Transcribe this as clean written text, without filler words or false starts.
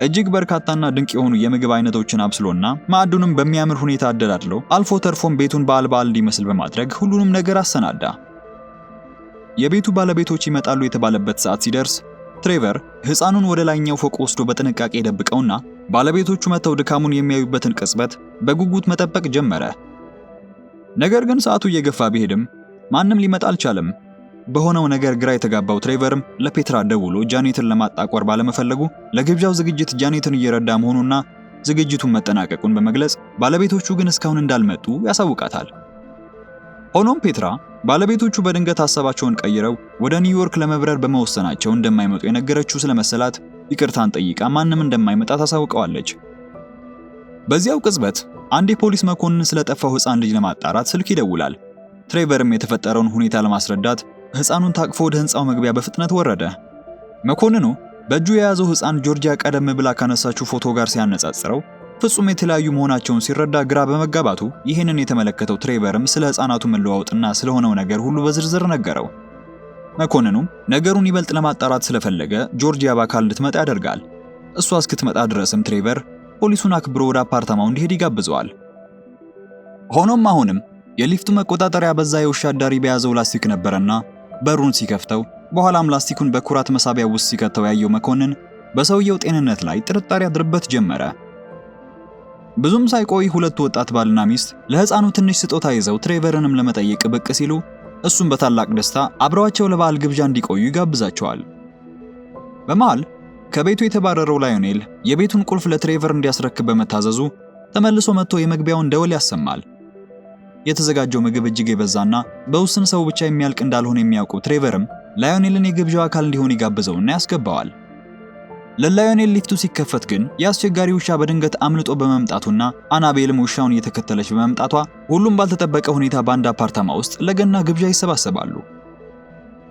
እጅግ በርካታና ድንቅ የሆኑ የምግብ አይነቶችን አብስሎና ማዕዱንም በሚያምር ሁኔታ አደላድሎ አልፎ ተርፎም ቤቱን በዓል እንዲመስል በማድረግ ሁሉንም ነገር አሰናዳ። የቤቱ ባለቤቶች ይመጣሉ የተባለበት ሰዓት ሲደርስ ትሬቨር ሕፃኑን ወደ ላይኛው ፎቅ ወስዶ በጥንቃቄ ደብቀውና ባለቤቶቹ መተው ድካሙን የሚያዩበትን ቅጽበት በጉጉት መጠበቅ ጀመረ። ነገር ግን ሰዓቱ እየገፋ ቢሄድም ማንም ሊመጣ አልቻለም። በሆነው ነገር ግራ የተጋባው ትሬቨርም ለፔትራ ደውሎ ጃኔትን ለማጣቆር ባለመፈለጉ ለግብዣው ዝግጅት ጃኔትን እየረዳ መሆኑና ዝግጅቱን መጠናቀቁን በመግለጽ ባለቤቶቹ ግን እስካሁን እንዳልመጡ ያሳውቃታል። ሆኖም ፔትራ ባለቤቶቹ በድንገት ሐሳባቸውን ቀይረው ወደ ኒውዮርክ ለመብረር በመወሰናቸው እንደማይመጡ የነገረችው ስለመሰላት ይቅርታን ጠይቃ ማንም እንደማይመጣ ታሳውቀዋለች። በዚያው ቅጽበት አንድ የፖሊስ መኮንን ስለጠፋው ሕፃን ልጅ ለማጣራት ስልክ ይደውላል። ትሬቨርም የተፈጠረውን ሁኔታ ለማስረዳት ሕፃኑን ታቅፎ ወደ ሕንጻው መግቢያ በፍጥነት ወረደ። መኮንኑ በእጁ የያዘው ሕፃን ጆርጂያ ቀደም ብላ ካነሳችው ፎቶ ጋር ሲያነጻጽረው ፍጹም የተለያዩ መሆናቸውን ሲረዳ ግራ በመጋባቱ ይህንን የተመለከተው ትሬቨርም ስለ ሕፃናቱ መለዋወጥና ስለሆነው ነገር ሁሉ በዝርዝር ነገረው። መኮንኑም ነገሩን ይበልጥ ለማጣራት ስለፈለገ ጆርጂያ በአካል እንድትመጣ ያደርጋል። እሷ እስክትመጣ ድረስም ትሬቨር ፖሊሱን አክብሮ ወደ አፓርታማው እንዲሄድ ይጋብዘዋል። ሆኖም አሁንም የሊፍቱ መቆጣጠሪያ በዛ የውሻ አዳሪ በያዘው ላስቲክ ነበረና በሩን ሲከፍተው በኋላም ላስቲኩን በኩራት መሳቢያ ውስጥ ሲከተው ያየው መኮንን በሰውየው ጤንነት ላይ ጥርጣሬ አድርበት ጀመረ። ብዙም ሳይቆይ ሁለቱ ወጣት ባልና ሚስት ለሕፃኑ ትንሽ ስጦታ ይዘው ትሬቨርንም ለመጠየቅ ብቅ ሲሉ እሱም በታላቅ ደስታ አብረዋቸው ለበዓል ግብዣ እንዲቆዩ ይጋብዛቸዋል። በመሃል ከቤቱ የተባረረው ላዮኔል የቤቱን ቁልፍ ለትሬቨር እንዲያስረክብ በመታዘዙ ተመልሶ መጥቶ የመግቢያውን ደወል ያሰማል። የተዘጋጀው ምግብ እጅግ የበዛና በውስን ሰው ብቻ የሚያልቅ እንዳልሆነ የሚያውቀው ትሬቨርም ላዮኔልን የግብዣው አካል እንዲሆን ይጋብዘውና ያስገባዋል። ለላዮኔል ሊፍቱ ሲከፈት ግን የአስቸጋሪ ውሻ በድንገት አምልጦ በመምጣቱና አናቤልም ውሻውን እየተከተለች በመምጣቷ ሁሉም ባልተጠበቀ ሁኔታ በአንድ አፓርታማ ውስጥ ለገና ግብዣ ይሰባሰባሉ።